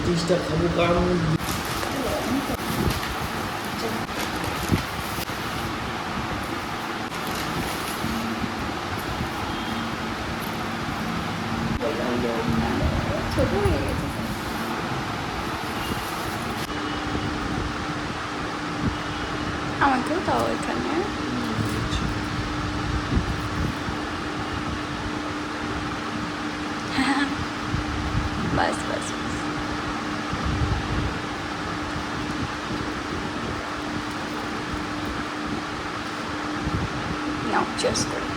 জিনিসটা খাবো কারণ ছোট হয়ে গেছে। আমাকেও তাও এখানে বাস বাস বাস। নাও চেস করে।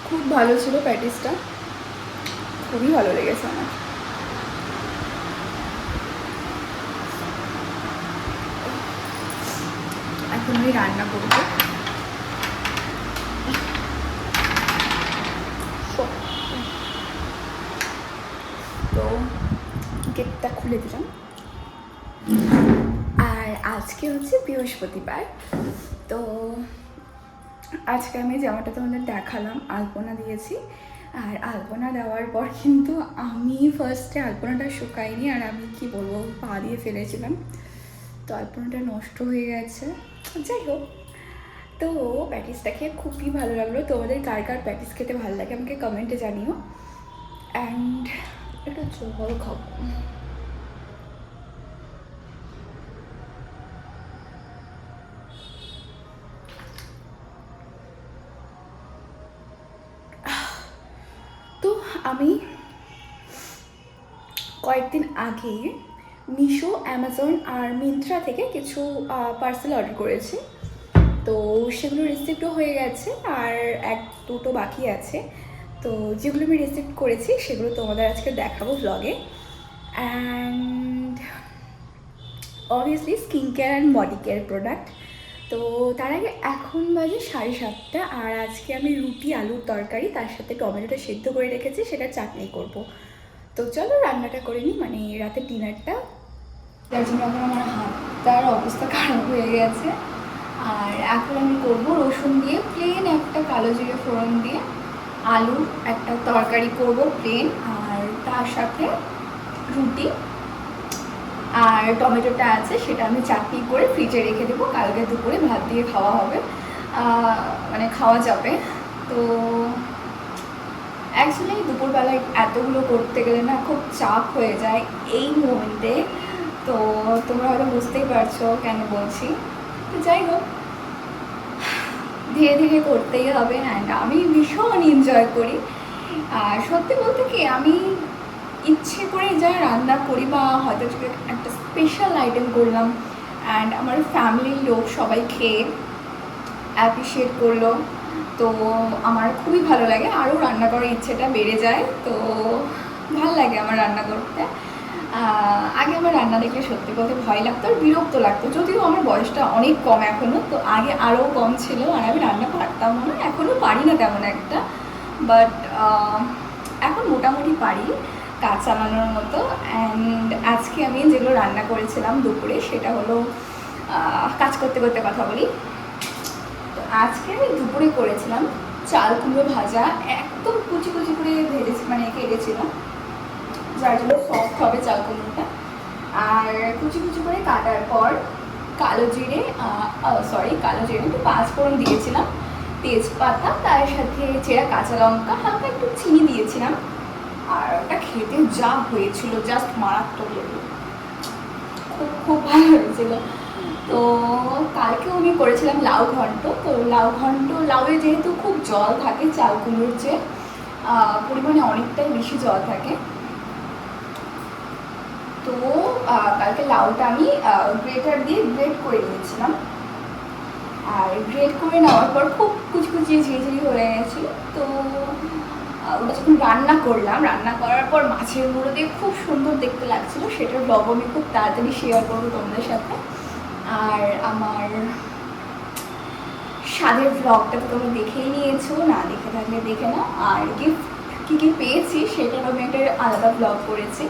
খুব ভালো ছিল প্যাটিসটা, খুবই ভালো লেগেছে আমার। এখন আমি রান্না করবো। তো গেটটা খুলে দিলাম। আর আজকে হচ্ছে বৃহস্পতিবার, তো আজকে আমি জামাটা তোমাদের দেখালাম, আলপনা দিয়েছি। আর আলপনা দেওয়ার পর কিন্তু আমি ফার্স্টে আলপনাটা শুকাইনি, আর আমি কি বলবো পা দিয়ে ফেলেছিলাম, তো আলপনাটা নষ্ট হয়ে গেছে। যাই হোক, তো প্যাটিসটা খেয়ে খুবই ভালো লাগলো। তোমাদের কার কার প্যাটিস খেতে ভালো লাগে আমাকে কমেন্টে জানিও। অ্যান্ড একটু জল খাবো। তো আমি কয়েকদিন আগে মিশো, অ্যামাজন আর মিন্ত্রা থেকে কিছু পার্সেল অর্ডার করেছি। তো সেগুলো রিসিভও হয়ে গেছে, আর এক দুটো বাকি আছে। তো যেগুলো আমি রিসিভ করেছি সেগুলো তোমাদের আজকে দেখাবো ব্লগে। And obviously skin care and body care product. তো তার আগে এখন বাজে 7:30, আর আজকে আমি রুটি আলুর তরকারি তার সাথে টমেটোটা সেদ্ধ করে রেখেছি, সেটা চাটনি করব। তো চলো রান্নাটা করে নিই, মানে রাতের ডিনারটা। তার জন্য এখন আমার হাতটার অবস্থা খারাপ হয়ে গেছে। আর এখন আমি করবো রসুন দিয়ে প্লেন একটা কালো জিরে ফোড়ন দিয়ে আলুর একটা তরকারি করব প্লেন, আর তার সাথে রুটি আর টমেটোটা আছে সেটা আমি চাটনি করে ফ্রিজে রেখে দেবো, কালকে দুপুরে ভাত দিয়ে খাওয়া হবে, মানে খাওয়া যাবে। তো অ্যাকচুয়ালি দুপুরবেলায় এতগুলো করতে গেলে না খুব চাপ হয়ে যায় এই মোমেন্টে। তো তোমরা হয়তো বুঝতেই পারছো কেন বলছি। তো যাই হোক, ধীরে ধীরে করতেই হবে। অ্যান্ড আমি ভীষণ এনজয় করি। আর সত্যি বলতে কি, আমি ইচ্ছে করে যা রান্না করি বা হয়তো একটা স্পেশাল আইটেম করলাম, অ্যান্ড আমার ফ্যামিলির লোক সবাই খেয়ে অ্যাপ্রিসিয়েট করলো, তো আমার খুবই ভালো লাগে, আরও রান্না করার ইচ্ছেটা বেড়ে যায়। তো ভাল লাগে আমার রান্না করতে। আগে আমার রান্না দেখলে সত্যি বলতে ভয় লাগতো আর বিরক্ত লাগতো, যদিও আমার বয়সটা অনেক কম এখনও, তো আগে আরও কম ছিল আর আমি রান্না পারতাম না, এখনও পারি না তেমন একটা, বাট এখন মোটামুটি পারি কাজ চালানোর মতো। অ্যান্ড আজকে আমি যেগুলো রান্না করেছিলাম দুপুরে সেটা হলো, কাজ করতে করতে কথা বলি। তো আজকে আমি দুপুরে করেছিলাম চাল কুমড়ো ভাজা, একদম কুচি কুচি করে ভেজেছি, মানে কেটেছিলাম যার জন্য সফট হবে চাল কুমড়োটা। আর কুচি কুচি করে কাটার পর কালো জিরে একটু 5 ফোড়ন দিয়েছিলাম, তেজপাতা, তার সাথে চেরা কাঁচা লঙ্কা, হালকা একটু চিনি দিয়েছিলাম। আর ওটা খেতে যা হয়েছিল জাস্ট মারাত্মক লেগে, খুব খুব ভালো হয়েছিল। তো কালকেও আমি করেছিলাম লাউ ঘন্ট। তো লাউয়ে যেহেতু খুব জল থাকে, চাল কুমড়োর চেয়ে পরিমাণে অনেকটাই বেশি জল থাকে, তো কালকে লাউটা আমি গ্রেটার দিয়ে গ্রেট করে নিয়েছিলাম। আর গ্রেট করে নেওয়ার পর খুব কুচকুচিয়ে ঝিরিঝিরি হয়ে গেছিলো। তো ওটা যখন রান্না করলাম, রান্না করার পর মাছের মুড়ো দিয়ে খুব সুন্দর দেখতে লাগছিলো। সেটার ব্লগ আমি খুব তাড়াতাড়ি শেয়ার করবো তোমাদের সাথে। আর আমার স্বাদের ব্লগটা তো তোমরা দেখেই নিয়েছো, না দেখে থাকলে দেখে নাও। আর গিফট কী কী পেয়েছি সেটার আমি একটা আলাদা ব্লগ করেছি,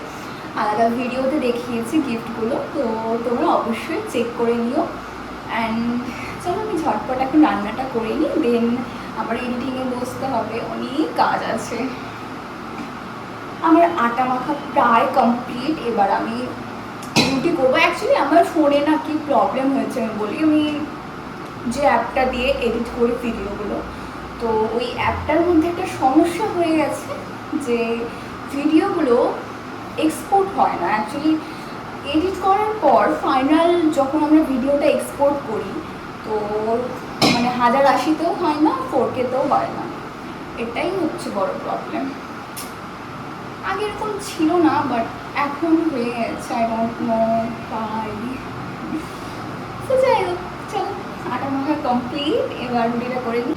আলাদা ভিডিওতে দেখিয়েছি গিফটগুলো, তো তোমরা অবশ্যই চেক করে নিও। অ্যান্ড চলো আমি ঝটপট এখন রান্নাটা করে নিই, দেন আমার এডিটিংয়ে বসতে হবে, অনেক কাজ আছে। আমার আটা মাখা প্রায় কমপ্লিট। এবার আমি রুটি করবো। অ্যাকচুয়ালি আমার ফোনে না কি প্রবলেম হয়েছে আমি বলি, আমি যে অ্যাপটা দিয়ে এডিট করি ভিডিওগুলো, তো ওই অ্যাপটার মধ্যে একটা সমস্যা হয়ে গেছে যে ভিডিওগুলো এক্সপোর্ট হয় না। অ্যাকচুয়ালি এডিট করার পর ফাইনাল যখন আমরা ভিডিওটা এক্সপোর্ট করি, তো মানে 1080তেও হয় না, 4Kতেও হয় না। এটাই হচ্ছে বড় প্রবলেম। আগে এরকম ছিল না, বাট এখন হয়ে গেছে। আই ডোন্ট নো পাই। তো যাই হোক, চলো আটা মাখা কমপ্লিট, এবার রুটিটা করে দিই।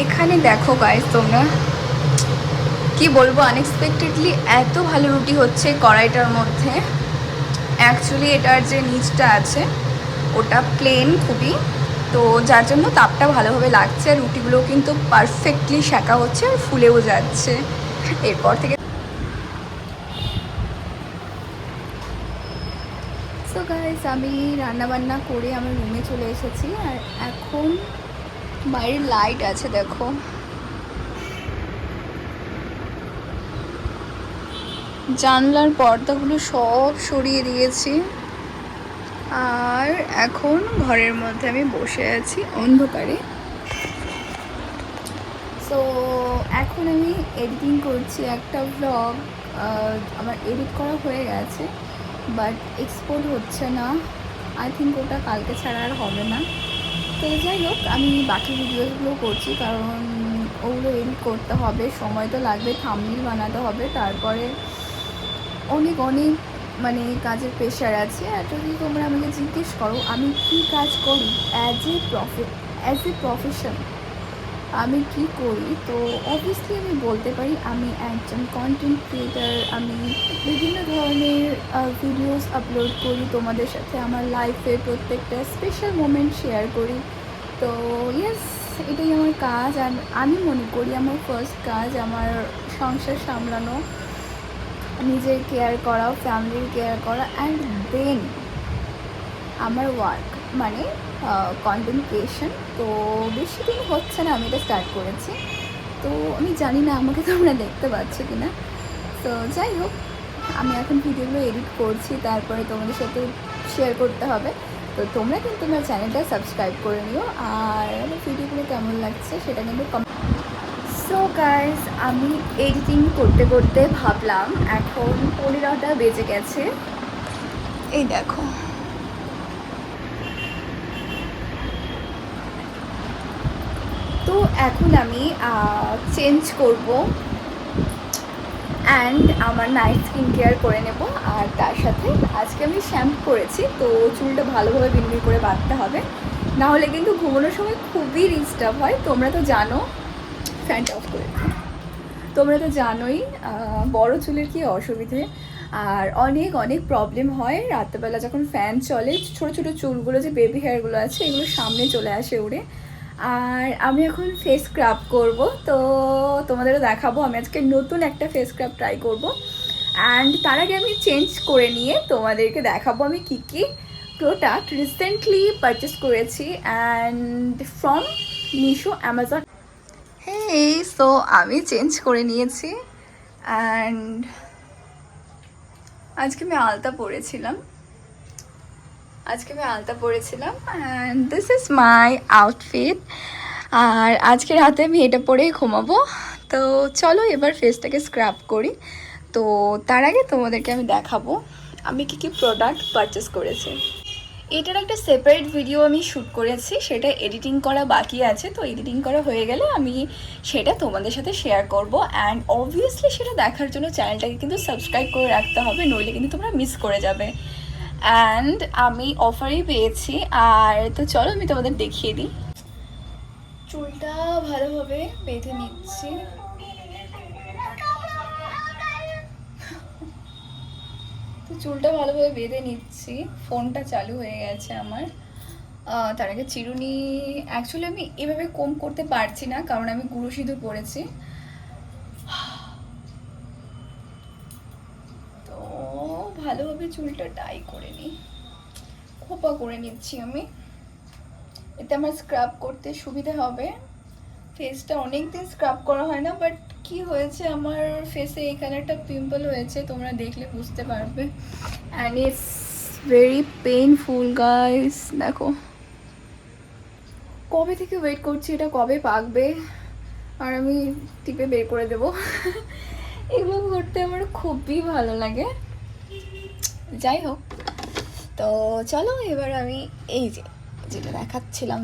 এখানে দেখো গাইস, তোমরা কি বলবো, আনএক্সপেক্টেডলি এত ভালো রুটি হচ্ছে কড়াইটার মধ্যে। অ্যাকচুয়ালি এটার যে নিচটা আছে ওটা প্লেন খুবই, তো যার জন্য তাপটা ভালোভাবে লাগছে। আর রুটিগুলোও কিন্তু পারফেক্টলি সেঁকা হচ্ছে আর ফুলেও যাচ্ছে। এরপর থেকে সো গাইস, আমি রান্নাবান্না করে আমার রুমে চলে এসেছি। আর এখন বাইরের লাইট আছে দেখো, জানলার পর্দাগুলো সব সরিয়ে দিয়েছি। আর এখন ঘরের মধ্যে আমি বসে আছি অন্ধকারে। সো এখন আমি এডিটিং করছি একটা ব্লগ। আমার এডিট করা হয়ে গেছে, বাট এক্সপোর্ট হচ্ছে না। আই থিঙ্ক ওটা কালকে ছাড়া আর হবে না। তো যাই হোক, আমি বাকি ভিডিওসগুলো করছি, কারণ ওগুলো এডিট করতে হবে, সময় তো লাগবে, থাম্বনেল বানাতে হবে, তারপরে অনেক অনেক মানে কাজের প্রেশার আছে। আর যদি তোমরা আমাকে জিজ্ঞেস করো আমি কী কাজ করি অ্যাজ এ প্রফেশন, আমি কি করি, তো অবভিয়াসলি আমি বলতে পারি আমি একজন কন্টেন্ট ক্রিয়েটার। আমি বিভিন্ন ধরনের ভিডিওস আপলোড করি, তোমাদের সাথে আমার লাইফে প্রত্যেকটা স্পেশাল মোমেন্ট শেয়ার করি। তো ইয়েস, এটাই আমার কাজ। আর আমি মনে করি আমার ফার্স্ট কাজ আমার সংসার সামলানো, নিজের কেয়ার করা, ফ্যামিলির কেয়ার করা, অ্যান্ড দেন আমার ওয়ার্ক মানে কন্টেন্ট ক্রিয়েশন। তো বেশি দিন হচ্ছে না আমি এটা স্টার্ট করেছি, তো আমি জানি না আমাকে তোমরা দেখতে পাচ্ছ কি না। তো যাই হোক, আমি এখন ভিডিওগুলো এডিট করছি, তারপরে তোমাদের সাথে শেয়ার করতে হবে। তো তোমরা কিন্তু আমার চ্যানেলটা সাবস্ক্রাইব করে নিও। আর আমার ভিডিওগুলো কেমন লাগছে সেটা কিন্তু সো গাইস, আমি এডিটিং করতে করতে ভাবলাম এখন 15টা বেজে গেছে। এই দেখো, তো এখন আমি চেঞ্জ করব অ্যান্ড আমার নাইট স্কিন কেয়ার করে নেব। আর তার সাথে আজকে আমি শ্যাম্পু করেছি, তো চুলটা ভালোভাবে বিনবিন করে বাঁধতে হবে, না হলে কিন্তু ঘুমানোর সময় খুবই ডিস্টার্ব হয়। তোমরা তো জানো, ফ্যানটা অফ করে, তোমরা তো জানোই বড় চুলের কী অসুবিধে। আর অনেক অনেক প্রবলেম হয় রাত্রেবেলা যখন ফ্যান চলে, ছোটো ছোটো চুলগুলো যে বেবি হেয়ারগুলো আছে এগুলো সামনে চলে আসে উড়ে। আর আমি এখন ফেস স্ক্রাব করব, তো তোমাদেরও দেখাবো। আমি আজকে নতুন একটা ফেস স্ক্রাব ট্রাই করব, অ্যান্ড তার আগে আমি চেঞ্জ করে নিয়ে তোমাদেরকে দেখাবো আমি কী কী প্রোডাক্ট রিসেন্টলি পারচেস করেছি অ্যান্ড ফ্রম মিশো অ্যামাজন। হ্যাঁ, সো আমি চেঞ্জ করে নিয়েছি অ্যান্ড আজকে আমি আলতা পরেছিলাম and this is my outfit. আর আজকে রাতে আমি এটা পরেই ঘুমাবো। তো চলো এবার ফেসটাকে স্ক্রাব করি। তো তার আগে তোমাদেরকে আমি দেখাবো আমি কি কি প্রোডাক্ট পারচেস করেছি। এটার একটা সেপারেট ভিডিও আমি শ্যুট করেছি, সেটা এডিটিং করা বাকি আছে। তো এডিটিং করা হয়ে গেলে আমি সেটা তোমাদের সাথে শেয়ার করব। অ্যান্ড অবভিয়াসলি সেটা দেখার জন্য চ্যানেলটাকে কিন্তু সাবস্ক্রাইব করে রাখতে হবে, নইলে কিন্তু তোমরা মিস করে যাবে। অ্যান্ড আমি অফারই পেয়েছি। আর তো চলো আমি তোমাদের দেখিয়ে দিই। চুলটা ভালোভাবে বেঁধে নিচ্ছি। তো চুলটা ভালোভাবে বেঁধে নিচ্ছি। ফোনটা চালু হয়ে গেছে আমার। তার আগে চিরুনি, অ্যাকচুয়ালি আমি এভাবে কম করতে পারছি না কারণ আমি গুঁড়ো সিঁদুর পরেছি। তো ভালোভাবে চুলটা টাই করে নিই, খোপা করে নিচ্ছি আমি, এতে আমার স্ক্রাব করতে সুবিধা হবে। ফেসটা অনেক দিন স্ক্রাব করা হয় না, বাট কি হয়েছে আমার ফেসে এখানে একটা পিম্পল হয়েছে, তোমরা দেখলে বুঝতে পারবে। And it's very painful guys. দেখো কবে থেকে ওয়েট করছি এটা কবে পাকবে আর আমি টিপে বের করে দেবো। এগুলো করতে আমার খুবই ভালো লাগে। যাই হোক, তো চলো এবার আমি এই যেটা দেখাচ্ছিলাম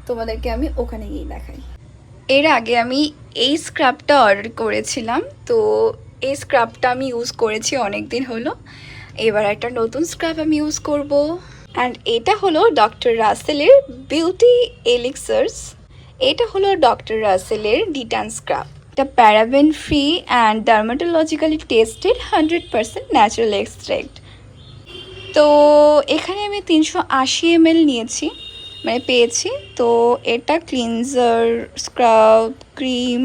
তোমাদেরকে আমি ওখানে গিয়ে দেখাই। এর আগে আমি এই স্ক্রাবটা অর্ডার করেছিলাম, তো এই স্ক্রাবটা আমি ইউজ করেছি অনেক দিন হলো। এবার একটা নতুন স্ক্রাব আমি ইউজ করব। অ্যান্ড এটা হলো ডক্টর রাসেলের বিউটি এলিক্সার্স। এটা হলো ডক্টর রাসেলের ডিটান স্ক্রাব। এটা paraben free and dermatologically tested 100% natural extract. তো এখানে আমি 380 ml নিয়েছি, মানে পেয়েছি। তো এটা cleanser, scrub, cream,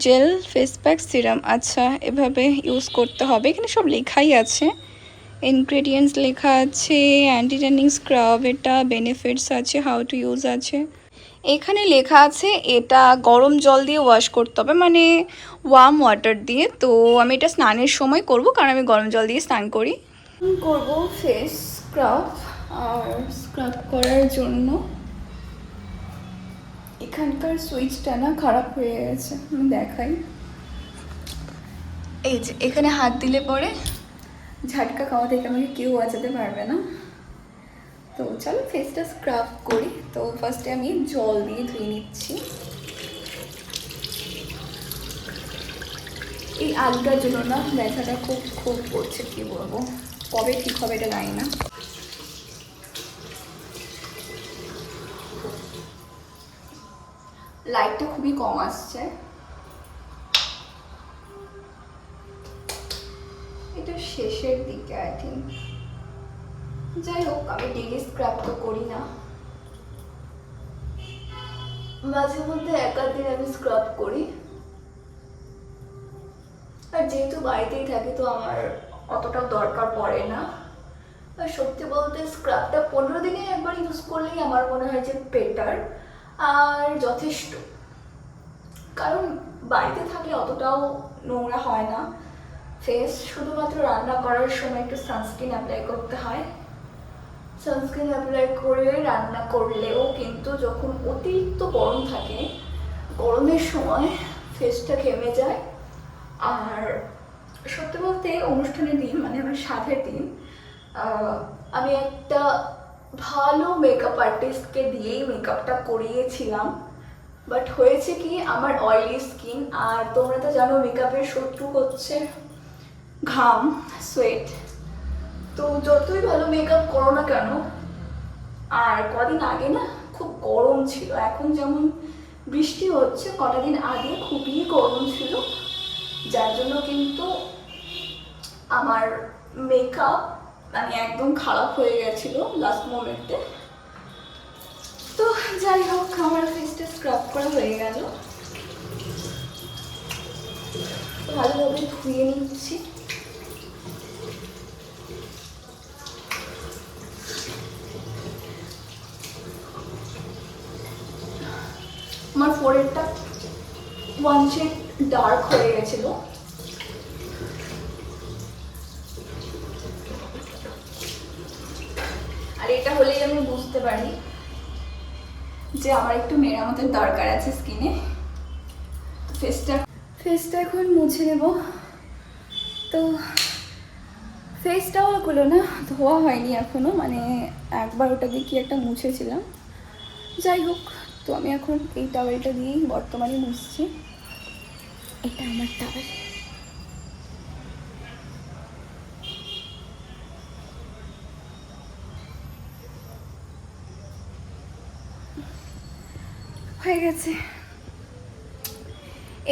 gel, face pack, serum. আচ্ছা, এভাবে ইউজ করতে হবে। এখানে সব লেখাই আছে, ইনগ্রেডিয়েন্টস লেখা আছে, অ্যান্টি ট্যানিং স্ক্রাব, এটা বেনিফিটস আছে, হাউ টু ইউজ আছে। এখানে লেখা আছে এটা গরম জল দিয়ে ওয়াশ করতে হবে, মানে ওয়ার্ম ওয়াটার দিয়ে। তো আমি এটা স্নানের সময় করব, কারণ আমি গরম জল দিয়ে স্নান করি। করব ফেস স্ক্রাব। আর স্ক্রাব করার জন্য এখানকার সুইচটা না খারাপ হয়ে গেছে, আমি দেখাই। এই যে এখানে হাত দিলে পরে ঝাটকা খাওয়া থেকে আমাকে কেউ বাঁচাতে পারবে না। তো চলো ফেসটা স্ক্রাব করি। তো ফার্স্টে আমি জল দিয়ে ধুয়ে নিচ্ছি। এই আলগার জন্য না ব্যথাটা খুব করছে, কি বলবো, কবে ঠিক হবে এটা জানি না। লাইটটা খুবই কম আসছে। এটা শেষের দিকে আই থিঙ্ক। যাই হোক, আমি ডেলি স্ক্রাব তো করি না, মাঝে মধ্যে একাধিন আমি স্ক্রাব করি। আর যেহেতু বাড়িতেই থাকি তো আমার অতটাও দরকার পড়ে না। আর সত্যি বলতে স্ক্রাবটা 15 দিনে একবার ইউজ করলেই আমার মনে হয় যে বেটার আর যথেষ্ট। কারণ বাড়িতে থাকলে অতটাও নোংরা হয় না ফেস, শুধুমাত্র রান্না করার সময় একটু সানস্ক্রিন অ্যাপ্লাই করতে হয়। সানস্ক্রিন অ্যাপ্লাই করে রান্না করলেও কিন্তু যখন অতিরিক্ত গরম থাকে, গরমের সময় ফেসটা ঘেমে যায়। আর সত্যি বলতে অনুষ্ঠানের দিন, মানে আমার সাধের দিন, আমি একটা ভালো মেকআপ আর্টিস্টকে দিয়েই মেকআপটা করিয়েছিলাম। বাট হয়েছে কি, আমার অয়েলি স্কিন, আর তোমরা তো জানো মেকআপের শত্রু হচ্ছে ঘাম, সোয়েট। তো যতই ভালো মেকআপ করো না কেন, আর কদিন আগে না খুব গরম ছিল, এখন যেমন বৃষ্টি হচ্ছে, কটা দিন আগে খুবই গরম ছিল, যার জন্য কিন্তু আমার মেকআপ মানে একদম খারাপ হয়ে গেছিল লাস্ট মোমেন্টে। তো যাই হোক, আমার ফেসটা স্ক্রাব করা হয়ে গেল, ভালোভাবে ধুয়ে নিচ্ছি। আমার ফোreheadটা ওয়ান শেড ডার্ক হয়ে গেছিল। আর এটা হলেই আমি বুঝতে পারি যে আমার একটু মেরামতের দরকার আছে স্কিনে। ফেসটা এখন মুছে নেব। তো ফেস টাওয়ালগুলো না ধোয়া হয়নি এখনো, মানে একবার ওটা দিয়ে কি একটা মুছেছিলাম। যাই হোক, তো আমি এখন এই টাওয়েলটা দিয়েই বর্তমানে মুছছি। এটা আমার টাওয়েল। হয়ে গেছে।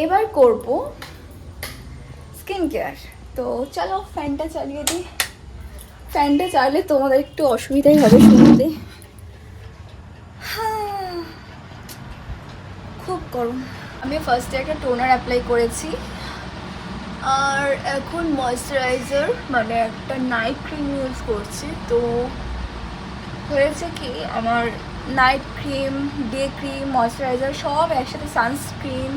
এবার করব স্কিন কেয়ার। তো চলো ফ্যানটা চালিয়ে দিই। ফ্যানটা চালালে তোমাদের একটু অসুবিধাই হবে শুনতে। খুব গরম। আমি ফার্স্টে একটা টোনার অ্যাপ্লাই করেছি, আর এখন ময়শ্চারাইজার মানে একটা নাইট ক্রিম ইউজ করছি। তো হয়েছে কি, আমার night cream, day cream, moisturiser সব একসাথে, সানস্ক্রিন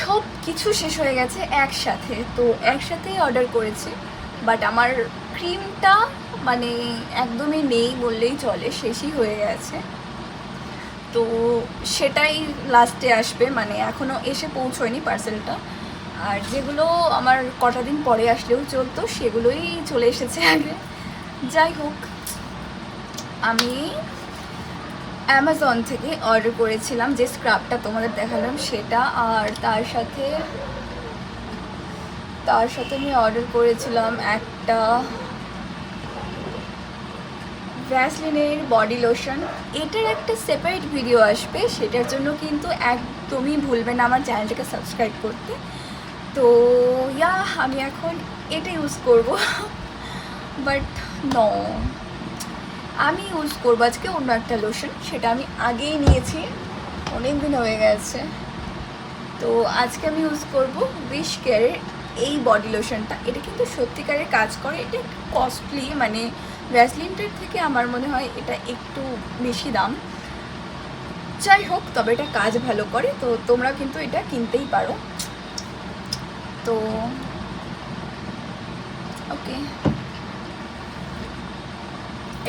সব কিছু শেষ হয়ে গেছে একসাথে। তো একসাথেই অর্ডার করেছি, বাট আমার ক্রিমটা মানে একদমই নেই বললেই চলে, শেষই হয়ে গেছে। তো সেটাই লাস্টে আসবে, মানে এখনও এসে পৌঁছয়নি পার্সেলটা। আর যেগুলো আমার কটা দিন পরে আসলেও চলতো সেগুলোই চলে এসেছে আগে। যাই হোক, আমি অ্যামাজন থেকে অর্ডার করেছিলাম যে স্ক্রাবটা তোমাদের দেখালাম সেটা, আর তার সাথে আমি অর্ডার করেছিলাম একটা ভ্যাসলিনের বডি লোশন। এটার একটা সেপারেট ভিডিও আসবে, সেটার জন্য কিন্তু একদমই ভুলবেন না আমার চ্যানেলটাকে সাবস্ক্রাইব করতে। তো আমি এখন এটা ইউজ করব, বাট আমি ইউজ করবো আজকে অন্য একটা লোশন। সেটা আমি আগেই নিয়েছি, অনেক দিন হয়ে গেছে। তো আজকে আমি ইউজ করব উইশ কেয়ারের এই বডি লোশনটা। এটা কিন্তু সত্যিকারের কাজ করে। এটা একটু কস্টলি, মানে ভ্যাসলিনটার থেকে আমার মনে হয় এটা একটু বেশি দাম। যাই হোক, তবে এটা কাজ ভালো করে। তো তোমরা কিন্তু এটা কিনতেই পারো। তো ওকে,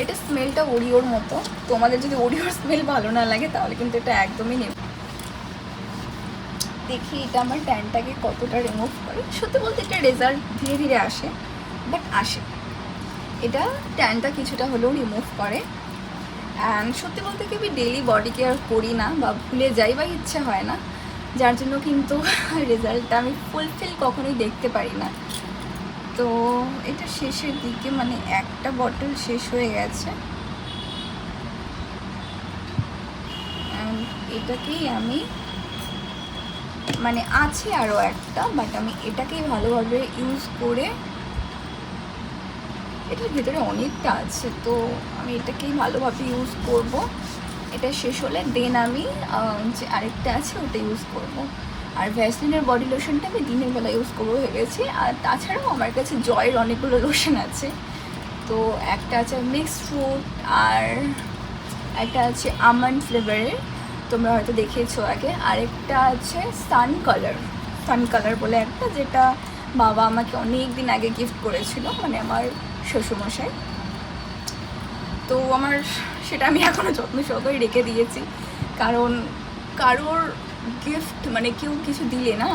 এটা স্মেলটা ওরিওর মতো। তোমাদের যদি ওরিওর স্মেল ভালো না লাগে তাহলে কিন্তু এটা একদমই নেবে। দেখি এটা আমার ট্যানটাকে কতটা রিমুভ করে। সত্যি বলতে এটা রেজাল্ট ধীরে ধীরে আসে, বাট আসে। এটা ট্যানটা কিছুটা হলেও রিমুভ করে। অ্যান্ড সত্যি বলতে কি, আমি ডেইলি বডি কেয়ার করি না, বা ভুলে যাই, বা ইচ্ছে হয় না, যার জন্য কিন্তু রেজাল্টটা আমি ফুলফিল কখনোই দেখতে পারি না। তো এটা শেষের দিকে, মানে একটা বটল শেষ হয়ে গেছে। এটাকেই আমি, মানে আছে আরও একটা, বাট আমি এটাকেই ভালোভাবে ইউজ করে, এটার ভেতরে অনেকটা আছে, তো আমি এটাকেই ভালোভাবে ইউজ করব। এটা শেষ হলে দেন আমি যে আরেকটা আছে ওটা ইউজ করব। আর ভ্যাসলিনের বডি লোশনটা আমি দিনের বেলা ইউজ করবো ভেবেছি। আর তাছাড়াও আমার কাছে জয়ের অনেকগুলো লোশন আছে। তো একটা আছে মিক্সড ফ্রুট, আর একটা আছে আমন্ড ফ্লেভারের, তোমরা হয়তো দেখেছো আগে। আরেকটা আছে সান কালার বলে একটা, যেটা বাবা আমাকে অনেক দিন আগে গিফট করেছিল, মানে আমার শ্বশুরমশাই। তো আমার সেটা আমি এখনও যত্ন সহকারে রেখে দিয়েছি, কারণ কারোর গিফট, মানে কেউ কিছু দিলে না,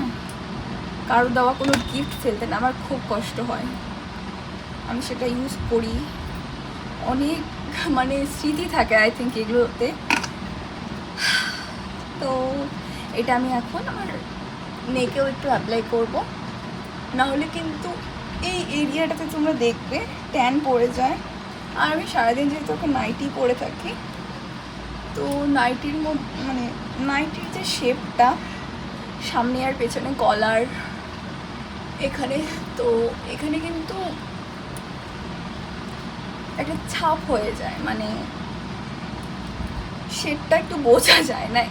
কারোর দেওয়া কোনো গিফট ফেলতে না আমার খুব কষ্ট হয়। আমি সেটা ইউজ করি, অনেক মানে স্মৃতি থাকে আই থিঙ্ক এগুলোতে। তো এটা আমি এখন আমার নেকেও একটু অ্যাপ্লাই করব, নাহলে কিন্তু এই এরিয়াটাতে তোমরা দেখবে ট্যান পড়ে যায়। আর আমি সারাদিন যেহেতু ওকে নাইটি পরে থাকি, তো নাইটির মধ্যে, মানে নাইটির যে শেপটা, সামনে আর পেছনে কলার এখানে, তো এখানে কিন্তু একটা ছাপ হয়ে যায়, মানে শেপটা একটু বোঝা যায় না,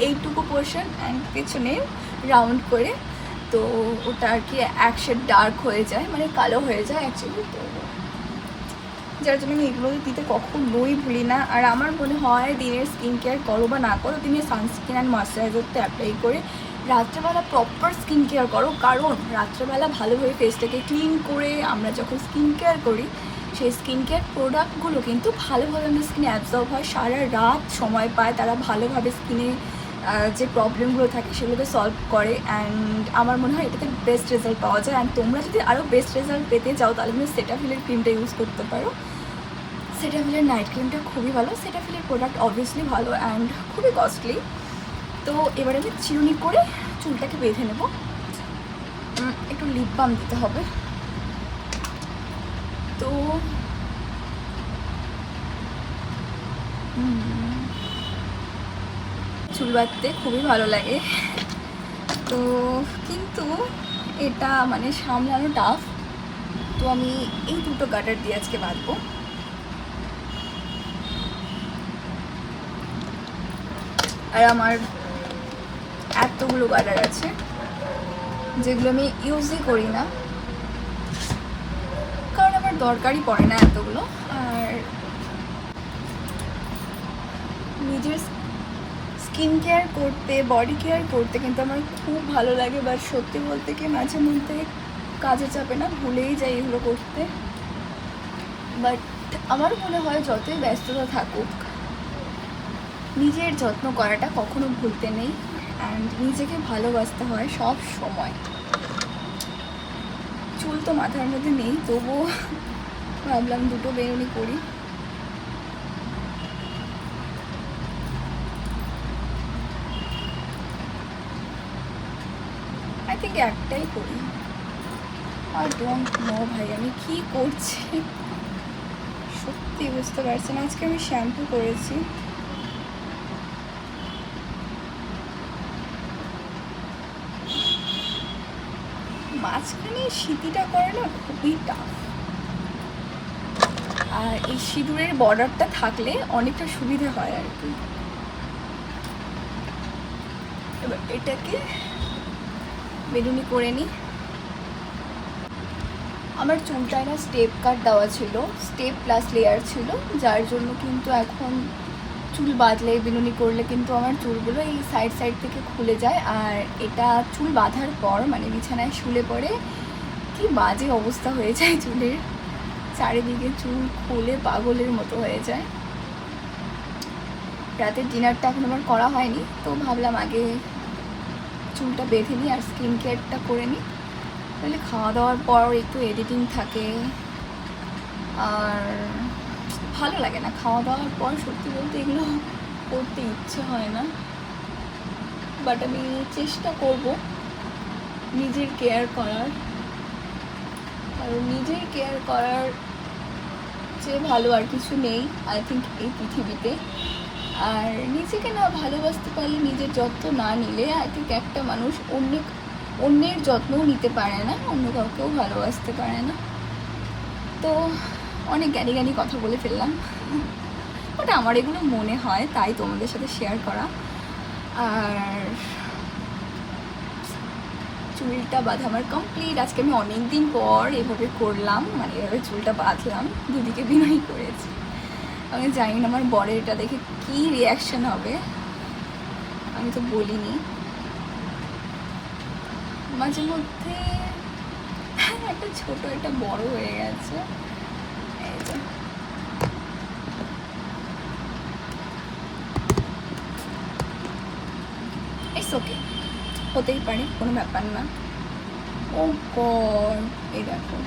এইটুকু পোর্শন অ্যান্ড পেছনে রাউন্ড করে। তো ওটা আর কি এক শেড ডার্ক হয়ে যায়, মানে কালো হয়ে যায় অ্যাকচুয়ালি। তো যার জন্য আমি এগুলো দিতে কখনোই ভুলি না। আর আমার মনে হয় দিনের স্কিন কেয়ার করো বা না করো, দিনের সানস্ক্রিন অ্যান্ড ময়শ্চারাইজারটা অ্যাপ্লাই করে রাত্রেবেলা প্রপার স্কিন কেয়ার করো, কারণ রাত্রেবেলা ভালোভাবে ফেসটাকে ক্লিন করে আমরা যখন স্কিন কেয়ার করি সেই স্কিন কেয়ার প্রোডাক্টগুলো কিন্তু ভালোভাবে আমাদের স্কিনে অ্যাবজর্ব হয়, সারা রাত সময় পায় তারা ভালোভাবে স্কিনে যে প্রবলেমগুলো থাকে সেগুলোকে সলভ করে। অ্যান্ড আমার মনে হয় এটাতে বেস্ট রেজাল্ট পাওয়া যায়। অ্যান্ড তোমরা যদি আরও বেস্ট রেজাল্ট পেতে চাও তাহলে তুমি সেটাফিলের ক্রিমটা ইউজ করতে পারো। সেটাফিলের নাইট ক্রিমটা খুবই ভালো, সেটাফিলের প্রোডাক্ট অবভিয়াসলি ভালো অ্যান্ড খুবই কস্টলি। তো এবারে আমি চিরুনি করে চুলটাকে বেঁধে নেব। একটু লিপ বাম দিতে হবে। তো চুল বাঁধতে খুবই ভালো লাগে, তো কিন্তু এটা মানে সামলানো টাফ। তো আমি এই দুটো গার্ডার দিয়ে আজকে বাঁধবো। আর আমার এতগুলো গার্ডার আছে যেগুলো আমি ইউজই করি না, কারণ আমার দরকারই পড়ে না এতগুলো। আর নিজের স্কিন কেয়ার করতে, বডি কেয়ার করতে কিন্তু আমার খুব ভালো লাগে। বাট সত্যি বলতে কি মাঝে মধ্যে কাজে চাপে না ভুলেই যাই এগুলো করতে। বাট আমার মনে হয় যতই ব্যস্ততা থাকুক নিজের যত্ন করাটা কখনো ভুলতে নেই। অ্যান্ড নিজেকে ভালোবাসতে হয় সব সময়। চুল তো মাথার মধ্যে নেই, তবুও ভাবলাম দুটো বেরুনি করি। আই থিঙ্ক একটাই করি। আর ডোন্ট নো ভাই আমি কি করছি সত্যি বুঝতে পারছি না। আজকে আমি শ্যাম্পু করেছি, মাঝখানে সিঁথিটা করে না খুবই টাফ। আর এই সিঁদুরের বর্ডারটা থাকলে অনেকটা সুবিধা হয় আর কি। এবার এটাকে বেরুনি করে নিই। আমার চুলটায় না স্টেপ কাট দেওয়া ছিল, স্টেপ প্লাস লেয়ার ছিল, যার জন্য কিন্তু এখন চুল বাঁধলে বেনুনি করলে কিন্তু আমার চুলগুলো এই সাইড সাইড থেকে খুলে যায়। আর এটা চুল বাঁধার পর মানে বিছানায় শুলে পরে কি বাজে অবস্থা হয়ে যায় চুলের, চারিদিকে চুল খুলে পাগলের মতো হয়ে যায়। রাতের ডিনারটা এখন আমার করা হয়নি, তো ভাবলাম আগে চুলটা বেঁধে নিই আর স্কিন কেয়ারটা করে নিই। তাহলে খাওয়া দাওয়ার পর একটু এডিটিং থাকে আর ভালো লাগে না। খাওয়া দাওয়ার পর সত্যি বলতে এগুলো করতে ইচ্ছে হয় না। বাট আমি চেষ্টা করব নিজের কেয়ার করার, কারণ নিজের কেয়ার করার চেয়ে ভালো আর কিছু নেই আই থিঙ্ক এই পৃথিবীতে। আর নিজেকে না ভালোবাসতে পারলে, নিজের যত্ন না নিলে আই থিঙ্ক একটা মানুষ অন্যের যত্নও নিতে পারে না, অন্য কাউকেও ভালোবাসতে পারে না। তো অনেক জ্ঞানী জ্ঞানী কথা বলে ফেললাম, বাট আমার এগুলো মনে হয় তাই তোমাদের সাথে শেয়ার করা। আর চুলটা বাঁধা আমার কমপ্লিট। আজকে আমি অনেক দিন পর এভাবে করলাম, মানে এভাবে চুলটা বাঁধলাম, দুদিকে বিনয় করেছি। আমি জানি না আমার বরের এটা দেখে কী রিয়াকশান হবে, আমি তো বলিনি। মাঝে মধ্যে একটা ছোট একটা বড় হয়ে গেছে, এই যে ইটস ওকে, হতেই পারে, কোনো ব্যাপার না। ও গড, এই দেখো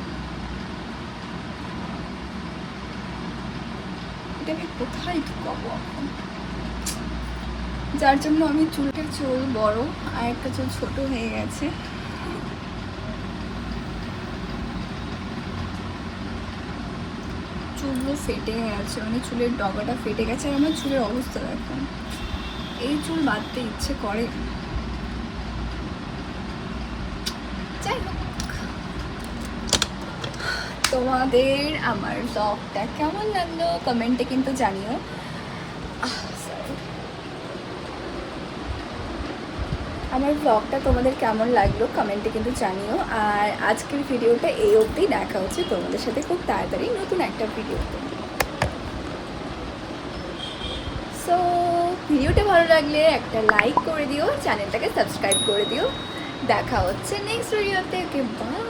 এটাকে কোথায় ঢুকাবো এখন, যার জন্য আমি চুলটা চুল বড় আর একটা চুল ছোট হয়ে গেছে। চুলগুলো ফেটে গেছে, মানে চুলের ডগাটা ফেটে গেছে। আর আমার চুলের অবস্থা দেখো, এই চুল বাঁধতে ইচ্ছে করে। যাই হোক, তোমাদের আমার ব্লগটা কেমন লাগলো কমেন্টে কিন্তু জানিও। আমার ব্লগটা তোমাদের কেমন লাগলো কমেন্টে কিন্তু জানিও। আর আজকের ভিডিওটা এই অবধি, দেখা হচ্ছে তোমাদের সাথে খুব তাড়াতাড়ি নতুন একটা ভিডিওতে। সো ভিডিওটা ভালো লাগলে একটা লাইক করে দিও, চ্যানেলটাকে সাবস্ক্রাইব করে দিও। দেখা হচ্ছে নেক্সট ভিডিওতে। ওকে, বাই।